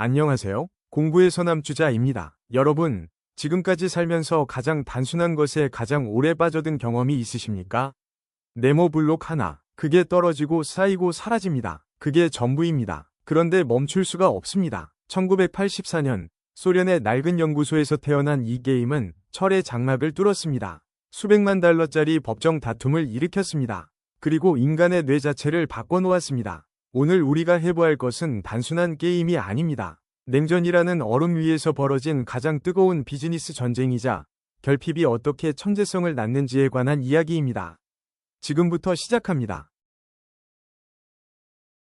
안녕하세요. 공부의 서남주자입니다. 여러분, 지금까지 살면서 가장 단순한 것에 가장 오래 빠져든 경험이 있으십니까? 네모 블록 하나. 그게 떨어지고 쌓이고 사라집니다. 그게 전부입니다. 그런데 멈출 수가 없습니다. 1984년 소련의 낡은 연구소에서 태어난 이 게임은 철의 장막을 뚫었습니다. 수백만 달러짜리 법정 다툼을 일으켰습니다. 그리고 인간의 뇌 자체를 바꿔놓았습니다. 오늘 우리가 해보할 것은 단순한 게임이 아닙니다. 냉전이라는 얼음 위에서 벌어진 가장 뜨거운 비즈니스 전쟁이자 결핍이 어떻게 천재성을 낳는지에 관한 이야기입니다. 지금부터 시작합니다.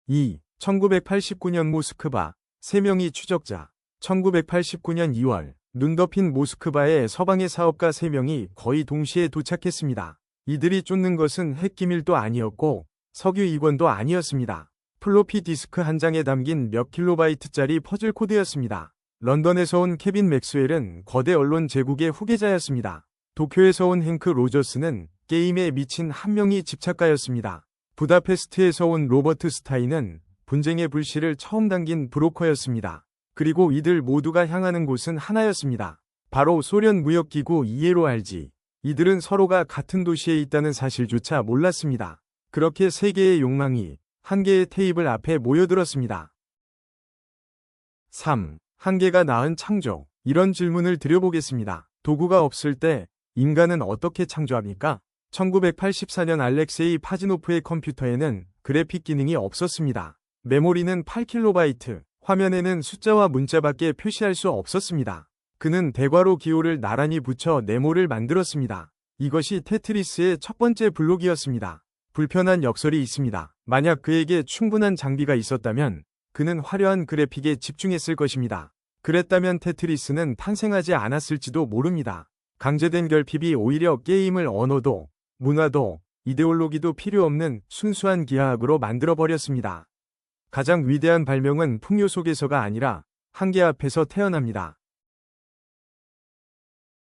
2. 1989년 모스크바. 3명의 추적자. 1989년 2월 눈 덮인 모스크바에 서방의 사업가 3명이 거의 동시에 도착했습니다. 이들이 쫓는 것은 핵기밀도 아니었고 석유 이권도 아니었습니다. 플로피 디스크 한 장에 담긴 몇 킬로바이트짜리 퍼즐 코드였습니다. 런던에서 온 케빈 맥스웰은 거대 언론 제국의 후계자였습니다. 도쿄에서 온 행크 로저스는 게임에 미친 한 명의 집착가였습니다. 부다페스트에서 온 로버트 스타인은 분쟁의 불씨를 처음 당긴 브로커였습니다. 그리고 이들 모두가 향하는 곳은 하나였습니다. 바로 소련 무역기구 ELO-RG. 이들은 서로가 같은 도시에 있다는 사실조차 몰랐습니다. 그렇게 세 개의 욕망이 한 개의 테이블 앞에 모여들었습니다. 3. 한계가 낳은 창조. 이런 질문을 드려보겠습니다. 도구가 없을 때 인간은 어떻게 창조합니까? 1984년 알렉세이 파지노프의 컴퓨터에는 그래픽 기능이 없었습니다. 메모리는 8KB, 화면에는 숫자와 문자밖에 표시할 수 없었습니다. 그는 대괄호 기호를 나란히 붙여 네모를 만들었습니다. 이것이 테트리스의 첫 번째 블록이었습니다. 불편한 역설이 있습니다. 만약 그에게 충분한 장비가 있었다면 그는 화려한 그래픽에 집중했을 것입니다. 그랬다면 테트리스는 탄생하지 않았을지도 모릅니다. 강제된 결핍이 오히려 게임을 언어도, 문화도, 이데올로기도 필요 없는 순수한 기하학으로 만들어버렸습니다. 가장 위대한 발명은 풍요 속에서가 아니라 한계 앞에서 태어납니다.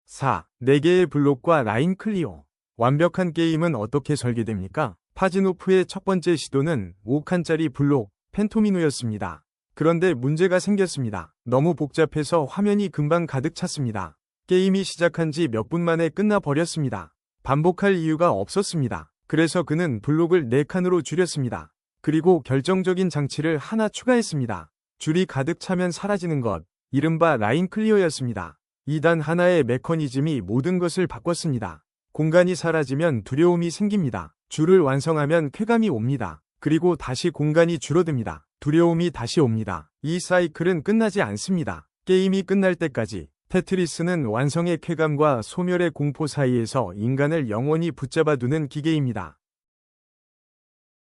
4. 4개의 블록과 라인 클리어. 완벽한 게임은 어떻게 설계됩니까? 파지노프의 첫 번째 시도는 5칸짜리 블록, 펜토미노였습니다. 그런데 문제가 생겼습니다. 너무 복잡해서 화면이 금방 가득 찼습니다. 게임이 시작한 지 몇 분 만에 끝나버렸습니다. 반복할 이유가 없었습니다. 그래서 그는 블록을 4칸으로 줄였습니다. 그리고 결정적인 장치를 하나 추가했습니다. 줄이 가득 차면 사라지는 것, 이른바 라인 클리어였습니다. 이 단 하나의 메커니즘이 모든 것을 바꿨습니다. 공간이 사라지면 두려움이 생깁니다. 줄을 완성하면 쾌감이 옵니다. 그리고 다시 공간이 줄어듭니다. 두려움이 다시 옵니다. 이 사이클은 끝나지 않습니다. 게임이 끝날 때까지 테트리스는 완성의 쾌감과 소멸의 공포 사이에서 인간을 영원히 붙잡아두는 기계입니다.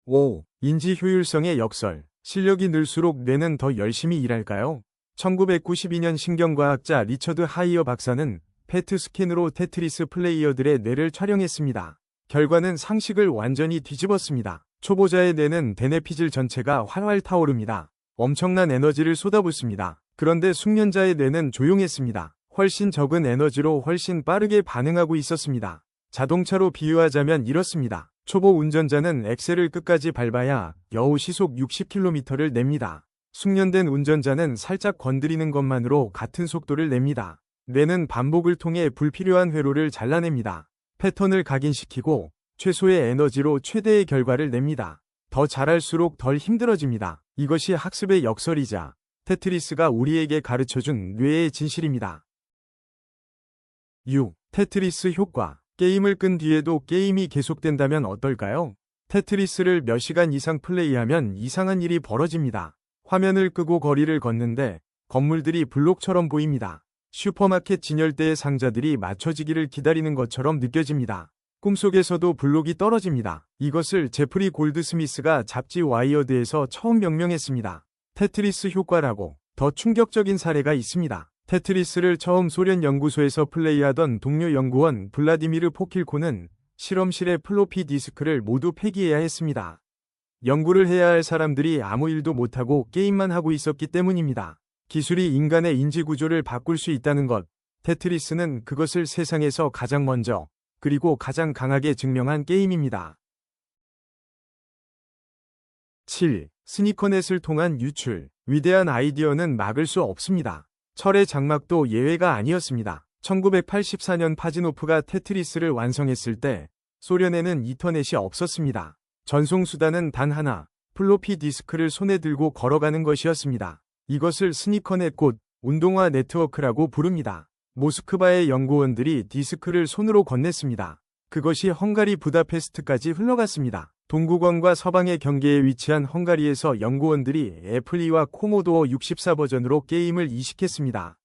5. 인지 효율성의 역설. 실력이 늘수록 뇌는 더 열심히 일할까요? 1992년 신경과학자 리처드 하이어 박사는 페트 스캔으로 테트리스 플레이어들의 뇌를 촬영했습니다. 결과는 상식을 완전히 뒤집었습니다. 초보자의 뇌는 대뇌피질 전체가 활활 타오릅니다. 엄청난 에너지를 쏟아붓습니다. 그런데 숙련자의 뇌는 조용했습니다. 훨씬 적은 에너지로 훨씬 빠르게 반응하고 있었습니다. 자동차로 비유하자면 이렇습니다. 초보 운전자는 엑셀을 끝까지 밟아야 겨우 시속 60km를 냅니다. 숙련된 운전자는 살짝 건드리는 것만으로 같은 속도를 냅니다. 뇌는 반복을 통해 불필요한 회로를 잘라냅니다. 패턴을 각인시키고 최소의 에너지로 최대의 결과를 냅니다. 더 잘할수록 덜 힘들어집니다. 이것이 학습의 역설이자 테트리스가 우리에게 가르쳐준 뇌의 진실입니다. 6. 테트리스 효과. 게임을 끈 뒤에도 게임이 계속된다면 어떨까요? 테트리스를 몇 시간 이상 플레이하면 이상한 일이 벌어집니다. 화면을 끄고 거리를 걷는데 건물들이 블록처럼 보입니다. 슈퍼마켓 진열대의 상자들이 맞춰지기를 기다리는 것처럼 느껴집니다. 꿈속에서도 블록이 떨어집니다. 이것을 제프리 골드스미스가 잡지 와이어드에서 처음 명명했습니다. 테트리스 효과라고. 더 충격적인 사례가 있습니다. 테트리스를 처음 소련 연구소에서 플레이하던 동료 연구원 블라디미르 포킬코는 실험실의 플로피 디스크를 모두 폐기해야 했습니다. 연구를 해야 할 사람들이 아무 일도 못하고 게임만 하고 있었기 때문입니다. 기술이 인간의 인지구조를 바꿀 수 있다는 것, 테트리스는 그것을 세상에서 가장 먼저, 그리고 가장 강하게 증명한 게임입니다. 7. 스니커넷을 통한 유출, 위대한 아이디어는 막을 수 없습니다. 철의 장막도 예외가 아니었습니다. 1984년 파지노프가 테트리스를 완성했을 때 소련에는 인터넷이 없었습니다. 전송수단은 단 하나, 플로피 디스크를 손에 들고 걸어가는 것이었습니다. 이것을 스니커넷 곧 운동화 네트워크라고 부릅니다. 모스크바의 연구원들이 디스크를 손으로 건넸습니다. 그것이 헝가리 부다페스트까지 흘러갔습니다. 동구권과 서방의 경계에 위치한 헝가리에서 연구원들이 애플리와 코모도어 64 버전으로 게임을 이식했습니다.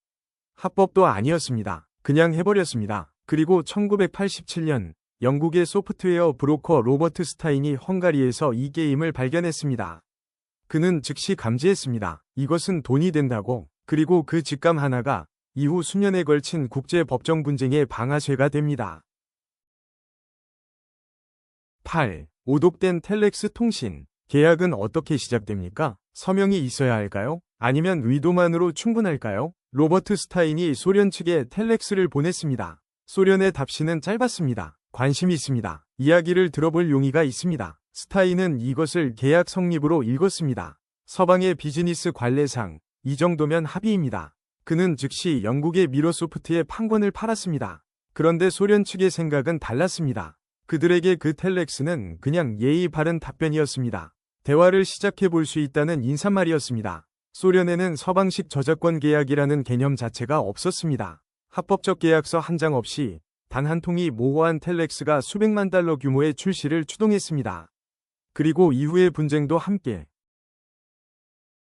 합법도 아니었습니다. 그냥 해버렸습니다. 그리고 1987년 영국의 소프트웨어 브로커 로버트 스타인이 헝가리에서 이 게임을 발견했습니다. 그는 즉시 감지했습니다. 이것은 돈이 된다고. 그리고 그 직감 하나가 이후 수년에 걸친 국제 법정 분쟁의 방아쇠가 됩니다. 8. 오독된 텔렉스 통신. 계약은 어떻게 시작됩니까? 서명이 있어야 할까요? 아니면 의도만으로 충분할까요? 로버트 스타인이 소련 측에 텔렉스를 보냈습니다. 소련의 답신은 짧았습니다. 관심이 있습니다. 이야기를 들어볼 용의가 있습니다. 스타인은 이것을 계약 성립으로 읽었습니다. 서방의 비즈니스 관례상 이 정도면 합의입니다. 그는 즉시 영국의 미러소프트에 판권을 팔았습니다. 그런데 소련 측의 생각은 달랐습니다. 그들에게 그 텔렉스는 그냥 예의 바른 답변이었습니다. 대화를 시작해 볼 수 있다는 인사말이었습니다. 소련에는 서방식 저작권 계약이라는 개념 자체가 없었습니다. 합법적 계약서 한 장 없이 단 한 통이 모호한 텔렉스가 수백만 달러 규모의 출시를 추동했습니다. 그리고 이후의 분쟁도 함께.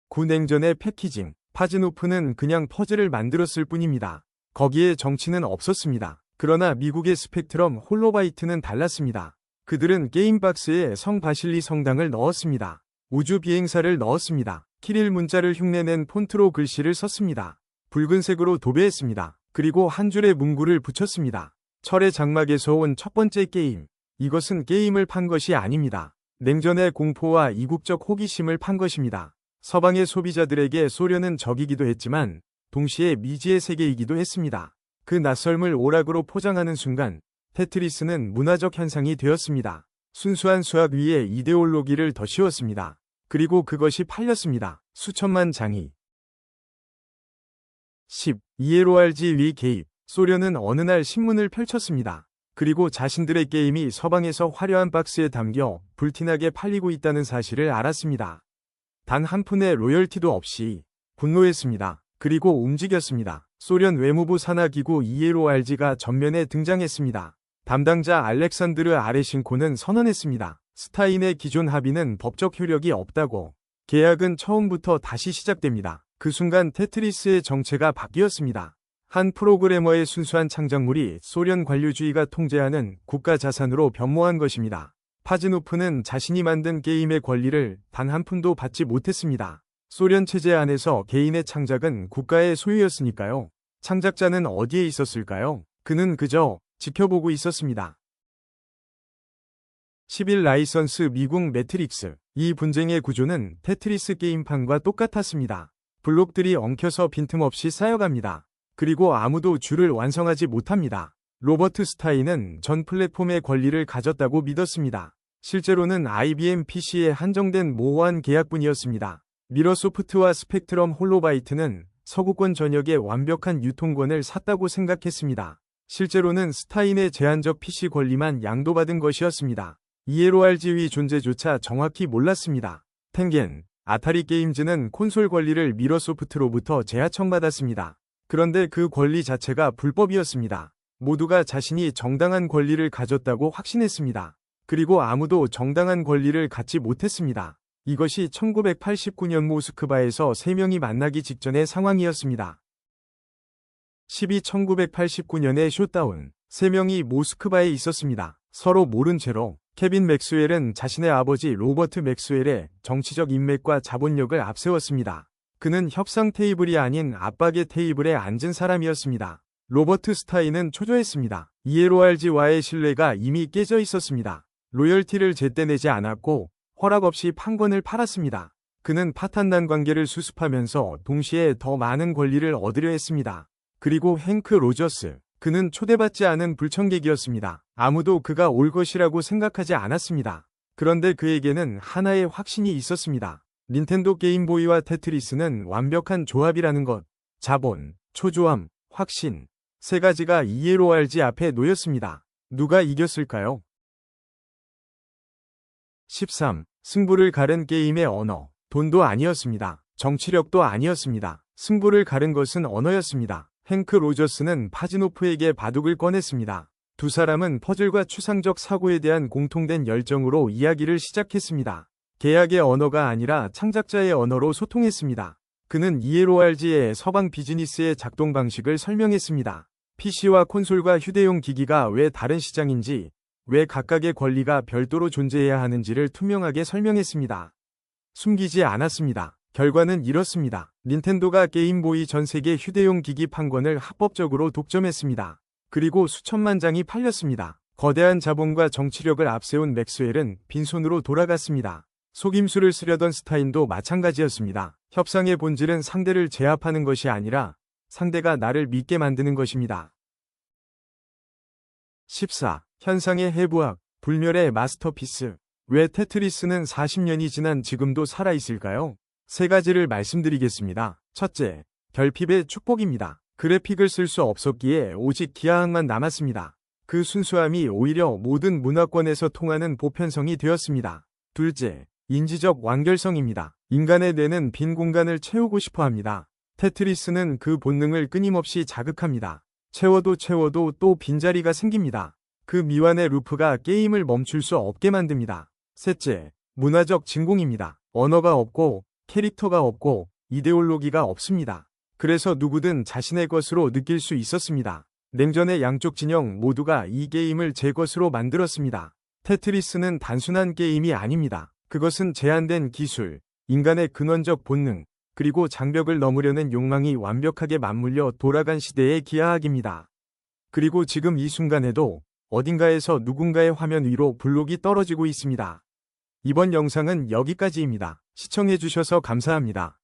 구냉전의 패키징. 파지노프는 그냥 퍼즐을 만들었을 뿐입니다. 거기에 정치는 없었습니다. 그러나 미국의 스펙트럼 홀로바이트는 달랐습니다. 그들은 게임박스에 성 바실리 성당을 넣었습니다. 우주 비행사를 넣었습니다. 키릴 문자를 흉내낸 폰트로 글씨를 썼습니다. 붉은색으로 도배했습니다. 그리고 한 줄의 문구를 붙였습니다. 철의 장막에서 온 첫 번째 게임. 이것은 게임을 판 것이 아닙니다. 냉전의 공포와 이국적 호기심을 판 것입니다. 서방의 소비자들에게 소련은 적이기도 했지만 동시에 미지의 세계이기도 했습니다. 그 낯설음을 오락으로 포장하는 순간 테트리스는 문화적 현상이 되었습니다. 순수한 수학 위에 이데올로기를 더 씌웠습니다. 그리고 그것이 팔렸습니다. 수천만 장이. 10. 이에로알지 위 개입. 소련은 어느 날 신문을 펼쳤습니다. 그리고 자신들의 게임이 서방에서 화려한 박스에 담겨 불티나게 팔리고 있다는 사실을 알았습니다. 단 한 푼의 로열티도 없이 분노했습니다. 그리고 움직였습니다. 소련 외무부 산하기구 이에로알지가 전면에 등장했습니다. 담당자 알렉산드르 아레신코는 선언했습니다. 스타인의 기존 합의는 법적 효력이 없다고. 계약은 처음부터 다시 시작됩니다. 그 순간 테트리스의 정체가 바뀌었습니다. 한 프로그래머의 순수한 창작물이 소련 관료주의가 통제하는 국가 자산으로 변모한 것입니다. 파지노프는 자신이 만든 게임의 권리를 단 한 푼도 받지 못했습니다. 소련 체제 안에서 개인의 창작은 국가의 소유였으니까요. 창작자는 어디에 있었을까요? 그는 그저 지켜보고 있었습니다. 11 라이선스 미국 매트릭스. 이 분쟁의 구조는 테트리스 게임판과 똑같았습니다. 블록들이 엉켜서 빈틈없이 쌓여갑니다. 그리고 아무도 줄을 완성하지 못합니다. 로버트 스타인은 전 플랫폼의 권리를 가졌다고 믿었습니다. 실제로는 IBM PC에 한정된 모호한 계약뿐이었습니다. 미러소프트와 스펙트럼 홀로바이트는 서구권 전역의 완벽한 유통권을 샀다고 생각했습니다. 실제로는 스타인의 제한적 PC 권리만 양도받은 것이었습니다. 이에로알지의 존재조차 정확히 몰랐습니다. 텐겐, 아타리 게임즈는 콘솔 권리를 미러소프트로부터 재하청받았습니다. 그런데 그 권리 자체가 불법이었습니다. 모두가 자신이 정당한 권리를 가졌다고 확신했습니다. 그리고 아무도 정당한 권리를 갖지 못했습니다. 이것이 1989년 모스크바에서 3명이 만나기 직전의 상황이었습니다. 1989년의 숏다운. 3명이 모스크바에 있었습니다. 서로 모른 채로. 케빈 맥스웰은 자신의 아버지 로버트 맥스웰의 정치적 인맥과 자본력을 앞세웠습니다. 그는 협상 테이블이 아닌 압박의 테이블에 앉은 사람이었습니다. 로버트 스타인은 초조했습니다. 이에로알지와의 신뢰가 이미 깨져 있었습니다. 로열티를 제때 내지 않았고 허락 없이 판권을 팔았습니다. 그는 파탄난 관계를 수습하면서 동시에 더 많은 권리를 얻으려 했습니다. 그리고 행크 로저스. 그는 초대받지 않은 불청객이었습니다. 아무도 그가 올 것이라고 생각하지 않았습니다. 그런데 그에게는 하나의 확신이 있었습니다. 닌텐도 게임보이와 테트리스는 완벽한 조합이라는 것. 자본, 초조함, 확신. 세 가지가 ELORG 앞에 놓였습니다. 누가 이겼을까요? 13. 승부를 가른 게임의 언어. 돈도 아니었습니다. 정치력도 아니었습니다. 승부를 가른 것은 언어였습니다. 행크 로저스는 파지노프에게 바둑을 꺼냈습니다. 두 사람은 퍼즐과 추상적 사고에 대한 공통된 열정으로 이야기를 시작했습니다. 계약의 언어가 아니라 창작자의 언어로 소통했습니다. 그는 ELORG의 서방 비즈니스의 작동 방식을 설명했습니다. PC와 콘솔과 휴대용 기기가 왜 다른 시장인지, 왜 각각의 권리가 별도로 존재해야 하는지를 투명하게 설명했습니다. 숨기지 않았습니다. 결과는 이렇습니다. 닌텐도가 게임보이 전 세계 휴대용 기기 판권을 합법적으로 독점했습니다. 그리고 수천만 장이 팔렸습니다. 거대한 자본과 정치력을 앞세운 맥스웰은 빈손으로 돌아갔습니다. 속임수를 쓰려던 스타인도 마찬가지였습니다. 협상의 본질은 상대를 제압하는 것이 아니라 상대가 나를 믿게 만드는 것입니다. 14. 현상의 해부학, 불멸의 마스터피스. 왜 테트리스는 40년이 지난 지금도 살아있을까요? 세 가지를 말씀드리겠습니다. 첫째, 결핍의 축복입니다. 그래픽을 쓸 수 없었기에 오직 기하학만 남았습니다. 그 순수함이 오히려 모든 문화권에서 통하는 보편성이 되었습니다. 둘째, 인지적 완결성입니다. 인간의 뇌는 빈 공간을 채우고 싶어 합니다. 테트리스는 그 본능을 끊임없이 자극합니다. 채워도 또 빈자리가 생깁니다. 그 미완의 루프가 게임을 멈출 수 없게 만듭니다. 셋째, 문화적 진공입니다. 언어가 없고 캐릭터가 없고 이데올로기가 없습니다. 그래서 누구든 자신의 것으로 느낄 수 있었습니다. 냉전의 양쪽 진영 모두가 이 게임을 제 것으로 만들었습니다. 테트리스는 단순한 게임이 아닙니다. 그것은 제한된 기술, 인간의 근원적 본능, 그리고 장벽을 넘으려는 욕망이 완벽하게 맞물려 돌아간 시대의 기하학입니다. 그리고 지금 이 순간에도 어딘가에서 누군가의 화면 위로 블록이 떨어지고 있습니다. 이번 영상은 여기까지입니다. 시청해주셔서 감사합니다.